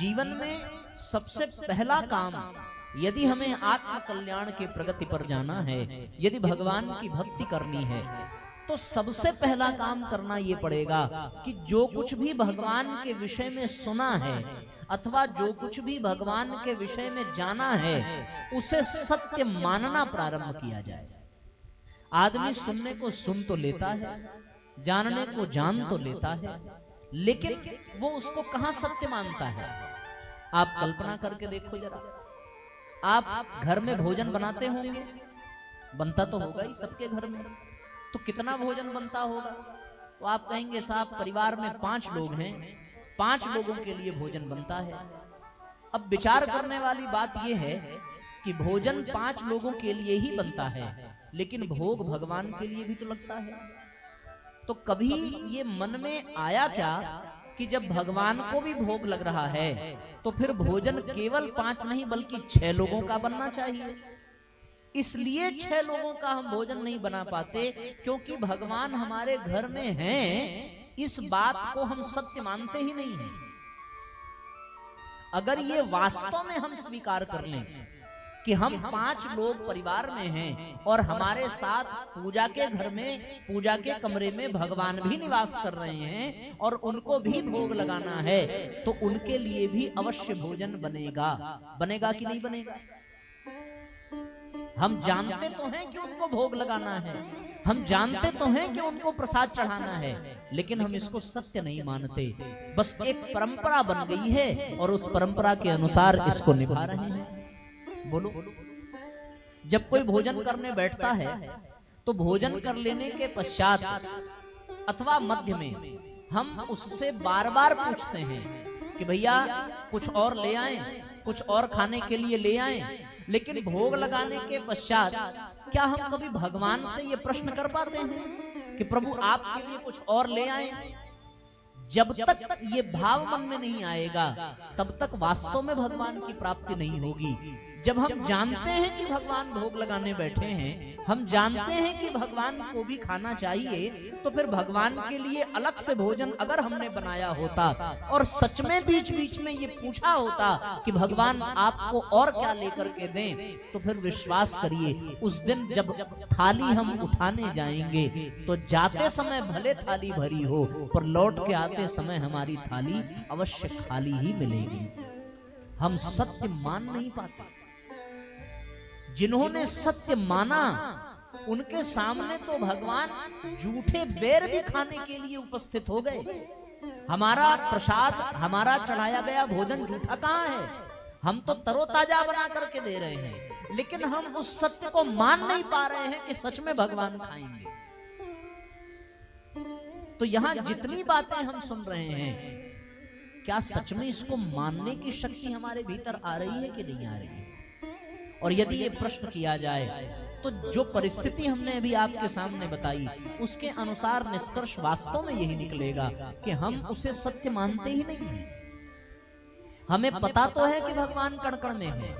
जीवन में सबसे पहला काम, यदि हमें आत्म कल्याण के प्रगति पर जाना है, यदि भगवान की भक्ति करनी है, तो सबसे पहला काम करना ये पड़ेगा कि जो कुछ भी भगवान के विषय में सुना है अथवा जो कुछ भी भगवान के विषय में जाना है, उसे सत्य मानना प्रारंभ किया जाए। आदमी सुनने को सुन तो लेता है, जानने को जान तो लेता है, लेकिन वो उसको कहां सत्य मानता है? आप कल्पना करके देखो जरा, आप घर में भोजन बनाते होंगे, बनता तो होगा ही सबके घर में, तो कितना भोजन बनता होगा? तो आप कहेंगे साहब परिवार में 5 लोग हैं, 5 लोगों के लिए भोजन बनता है। अब विचार करने वाली बात यह है कि भोजन 5 लोगों के लिए ही बनता है, लेकिन भोग भगवान के लिए भी तो लगता है। तो कभी ये मन में आया क्या कि जब भगवान को भी भोग लग रहा है तो फिर भोजन केवल 5 नहीं बल्कि 6 लोगों का बनना चाहिए? इसलिए 6 लोगों का हम भोजन नहीं बना पाते क्योंकि भगवान हमारे घर में हैं, इस बात को हम सत्य मानते ही नहीं हैं। अगर ये वास्तव में हम स्वीकार कर लें कि हम 5 लोग परिवार में हैं और हमारे साथ पूजा के घर में, पूजा के कमरे में भगवान भी निवास कर रहे हैं और उनको भी भोग लगाना है, तो उनके लिए भी अवश्य भोजन बनेगा। बनेगा कि नहीं बनेगा? हम जानते तो हैं कि उनको भोग लगाना है, हम जानते तो हैं कि उनको प्रसाद चढ़ाना है, लेकिन हम इसको सत्य नहीं मानते। बस एक परंपरा बन गई है और उस परंपरा के अनुसार इसको निभा रहे हैं। बोलो, जब कोई भोजन करने बैठता है तो भोजन कर लेने के पश्चात अथवा मध्य में हम उससे बार बार पूछते हैं कि भैया कुछ और ले आएं, कुछ और खाने के लिए ले आएं, लेकिन भोग लगाने के पश्चात क्या हम कभी भगवान से ये प्रश्न कर पाते हैं कि प्रभु आपके लिए कुछ और ले आएं? जब तक ये भाव मन में नहीं आएगा तब तक वास्तव में भगवान की प्राप्ति नहीं होगी। जब हम जानते हैं कि भगवान भोग लगाने बैठे हैं, हम जानते हैं कि भगवान को भी खाना चाहिए, तो फिर भगवान के लिए अलग से भोजन अगर हमने बनाया होता और सच में बीच बीच में ये पूछा होता कि भगवान आपको और क्या लेकर के दें, तो फिर विश्वास करिए उस दिन जब थाली हम उठाने जाएंगे तो जाते समय भले थाली भरी हो, पर लौट के आते समय हमारी थाली अवश्य खाली ही मिलेगी। हम सत्य मान नहीं पाते। जिन्होंने सत्य माना उनके सामने तो भगवान झूठे बेर भी खाने के लिए उपस्थित हो गए। हमारा प्रसाद, हमारा चढ़ाया गया भोजन झूठा कहां है? हम तो तरोताजा बना करके दे रहे हैं, लेकिन हम उस सत्य को मान नहीं पा रहे हैं कि सच में भगवान खाएंगे। तो यहां जितनी बातें हम सुन रहे हैं, क्या सच में इसको मानने की शक्ति हमारे भीतर आ रही है कि नहीं आ रही है? और यदि ये प्रश्न किया जाए तो जो परिस्थिति हमने अभी आपके सामने बताई, उसके अनुसार निष्कर्ष वास्तव में यही निकलेगा कि हम उसे सत्य मानते ही नहीं हैं। हमें पता तो है कि भगवान कण-कण में है,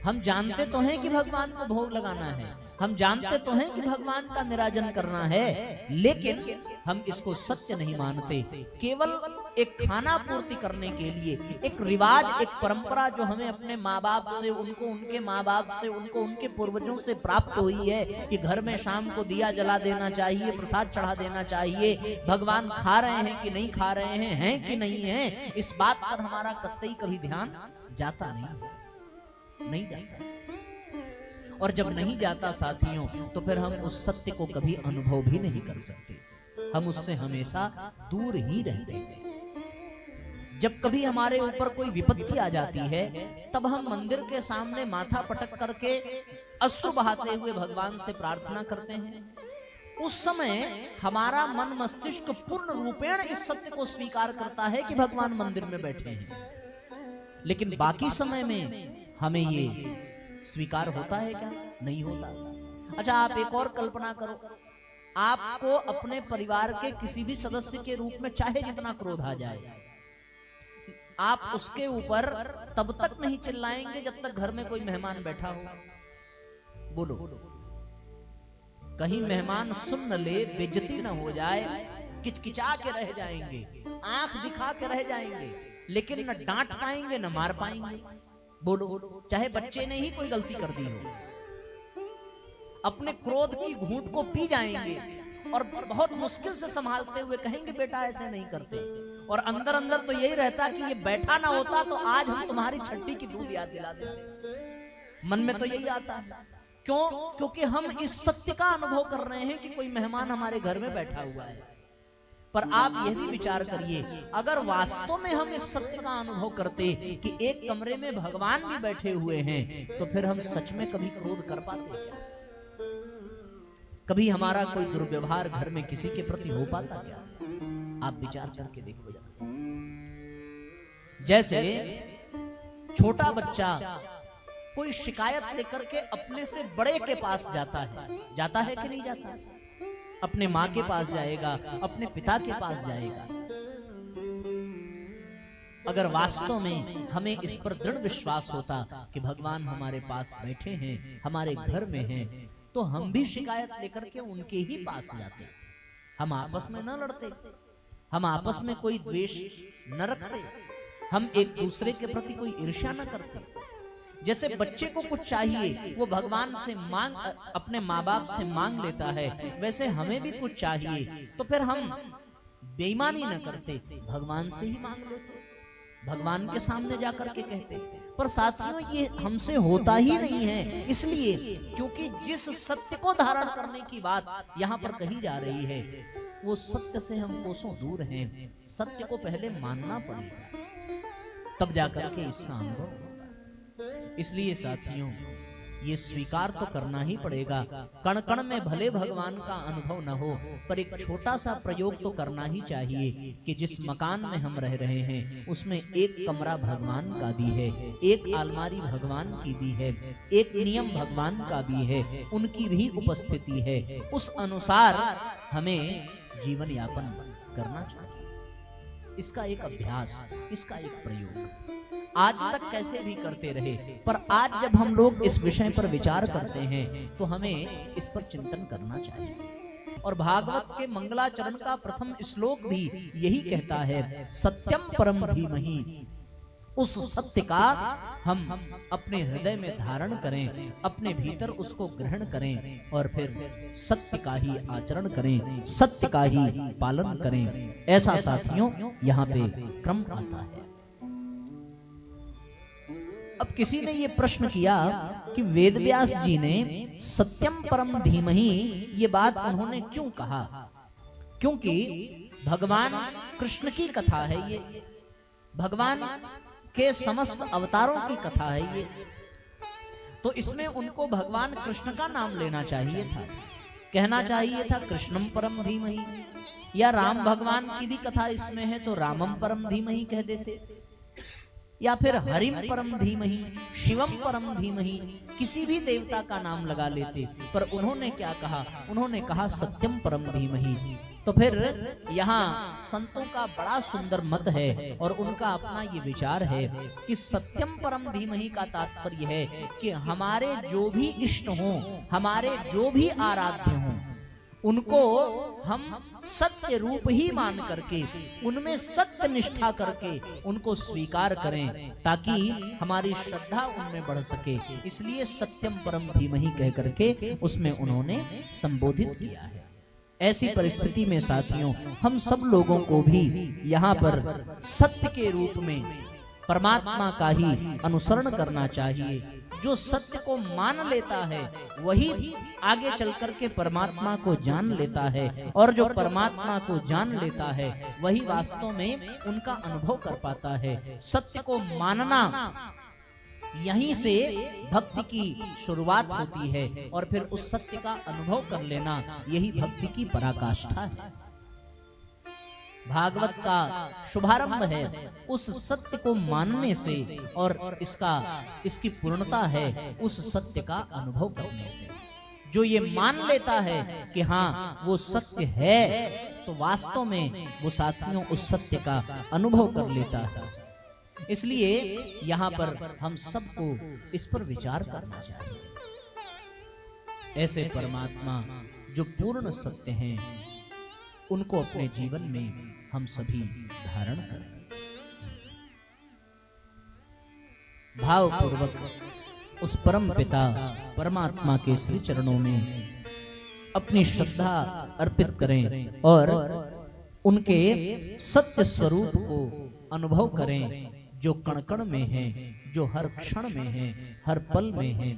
हम जानते तो हैं कि भगवान को भोग लगाना है, हम जानते तो हैं कि भगवान का निराजन करना है, लेकिन हम इसको सत्य नहीं मानते। केवल एक खाना पूर्ति करने के लिए एक रिवाज, एक परंपरा जो हमें अपने माँ बाप से, उनको उनके माँ बाप से, उनको उनके पूर्वजों से प्राप्त हुई है कि घर में शाम को दिया जला देना चाहिए, प्रसाद चढ़ा देना चाहिए, भगवान खा रहे हैं कि नहीं खा रहे हैं कि नहीं है, इस बात पर हमारा कतई कभी ध्यान जाता नहीं जाता। और जब नहीं जाता साथियों, तो फिर हम उस सत्य को कभी अनुभव भी नहीं कर सकते, हम उससे हमेशा दूर ही रहते हैं। जब कभी हमारे ऊपर कोई विपत्ति आ जाती है, तब हम मंदिर के सामने माथा पटक करके अश्रु बहाते हुए भगवान से प्रार्थना करते हैं। उस समय हमारा मन मस्तिष्क पूर्ण रूपेण इस सत्य को स्वीकार करता है कि भगवान मंदिर में बैठे हैं, लेकिन बाकी समय में हमें ये स्वीकार होता है क्या? नहीं होता। अच्छा, आप एक और कल्पना करो, आपको अपने परिवार के किसी भी सदस्य के रूप में चाहे जितना क्रोध आ जाए, आप उसके ऊपर तब तक नहीं चिल्लाएंगे जब तक घर में कोई मेहमान बैठा हो। बोलो, कहीं मेहमान सुन न ले, बेइज्जती न हो जाए, किचकिचा के रह जाएंगे, आंख दिखा के रह जाएंगे, लेकिन न डांट पाएंगे न मार पाएंगे। बोलो, चाहे बच्चे ने ही कोई गलती कर दी हो, अपने क्रोध की घूंट को पी जाएंगे और बहुत मुश्किल से संभालते हुए कहेंगे बेटा ऐसे नहीं करते, और अंदर अंदर तो यही रहता कि ये बैठा ना होता तो आज हम तुम्हारी छठी की दूध याद दिला देते। मन में तो यही आता है। क्यों? क्योंकि हम इस सत्य का अनुभव कर रहे हैं कि कोई मेहमान हमारे घर में बैठा हुआ है। पर आप यह भी विचार करिए, अगर वास्तव में हम इस सत्य का अनुभव करते कि एक कमरे में भगवान भी बैठे हुए हैं, तो फिर हम सच में कभी क्रोध कर पाते क्या? कभी हमारा कोई दुर्व्यवहार घर में किसी के प्रति हो पाता क्या? आप विचार करके देखो जरा। जैसे छोटा बच्चा कोई शिकायत लेकर के अपने से बड़े के पास जाता है कि नहीं जाता? अपने माँ के पास जाएगा, अपने पिता के पास जाएगा। अगर वास्तव में हमें इस पर दृढ़ विश्वास होता कि भगवान हमारे पास बैठे हैं, हमारे घर में हैं, तो हम भी शिकायत लेकर के उनके ही पास जाते। हम आपस में न लड़ते, हम आपस में कोई द्वेष न रखते, हम एक दूसरे के प्रति कोई ईर्ष्या न करते। जैसे बच्चे को कुछ चाहिए वो भगवान से मांग, अपने माँ बाप से मांग लेता है, वैसे हमें भी कुछ चाहिए तो फिर हम बेईमानी न करते, भगवान से ही मांग लेते, भगवान के सामने जाकर के कहते। पर साथियों ये हमसे होता ही नहीं है, इसलिए क्योंकि जिस सत्य को धारण करने की बात यहाँ पर कही जा रही है वो सत्य से हम कोसों दूर हैं। सत्य को पहले मानना पड़ेगा, तब जाकर के इसका अनुभव होगा। इसलिए साथियों ये स्वीकार तो करना ही पड़ेगा, कण कण में भले भगवान का अनुभव न हो, पर एक छोटा सा प्रयोग तो करना ही चाहिए कि जिस मकान में हम रह रहे हैं उसमें एक कमरा भगवान का भी है, एक अलमारी भगवान की भी है, एक नियम भगवान का भी है, उनकी भी उपस्थिति है। उस अनुसार हमें जीवन यापन करना चाहिए। इसका एक अभ्यास, इसका एक प्रयोग आज तक कैसे भी करते रहे, पर आज जब हम लोग इस विषय पर विचार करते हैं तो हमें इस पर चिंतन करना चाहिए। और भागवत के मंगलाचरण का प्रथम श्लोक भी यही कहता है, सत्यम परम धीमहि। उस सत्य का हम अपने हृदय में धारण करें, अपने भीतर उसको ग्रहण करें और फिर सत्य का ही आचरण करें, सत्य का ही पालन करें। ऐसा साथियों यहाँ पे क्रम आता है। अब किसी ने ये प्रश्न किया कि वेदव्यास जी ने सत्यम परम धीमहि ये बात उन्होंने क्यों कहा? क्योंकि भगवान कृष्ण की कथा है ये, भगवान के समस्त अवतारों की कथा है ये, तो इसमें उनको भगवान कृष्ण का नाम लेना चाहिए था, कहना चाहिए था कृष्णम परम धीमहि, या राम भगवान की भी कथा इसमें है तो रामम परम धीमहि कह देते, या फिर हरिम परम धीमहि, शिवम परम धीमहि, किसी भी देवता का नाम लगा लेते। पर उन्होंने क्या कहा? उन्होंने कहा सत्यम परम धीमहि। तो फिर यहाँ संतों का बड़ा सुंदर मत है और उनका अपना ये विचार है कि सत्यम परम धीमहि का तात्पर्य है कि हमारे जो भी इष्ट हों, हमारे जो भी आराध्य हों, उनको हम सत्य रूप ही मान करके, उनमें सत्य निष्ठा करके उनको स्वीकार करें, ताकि हमारी श्रद्धा उनमें बढ़ सके। इसलिए सत्यम परम धीमहि कह करके उसमें उन्होंने संबोधित किया है। ऐसी परिस्थिति में साथियों हम सब लोगों को भी यहाँ पर सत्य के रूप में परमात्मा का ही अनुसरण करना चाहिए। जो सत्य को मान लेता है वही आगे चल करके परमात्मा को जान लेता है, और जो परमात्मा को जान लेता है वही वास्तव में उनका अनुभव कर पाता है। सत्य को मानना, यहीं से भक्ति की शुरुआत होती है, और फिर उस सत्य का अनुभव कर लेना यही भक्ति की पराकाष्ठा है। भागवत का शुभारंभ है उस सत्य को मानने से, और इसकी पूर्णता है उस सत्य का अनुभव करने से। जो ये मान लेता है कि हाँ वो सत्य है, तो वास्तव में वो साथियों उस सत्य का अनुभव कर लेता है। इसलिए यहाँ पर हम सबको इस पर विचार करना चाहिए। ऐसे परमात्मा जो पूर्ण सत्य हैं, उनको अपने जीवन में हम सभी धारण करें। भावपूर्वक उस परम पिता परमात्मा के श्री चरणों में अपनी श्रद्धा अर्पित करें और उनके सत्य स्वरूप को अनुभव करें, जो कण कण में है, जो हर क्षण में है, हर पल में है।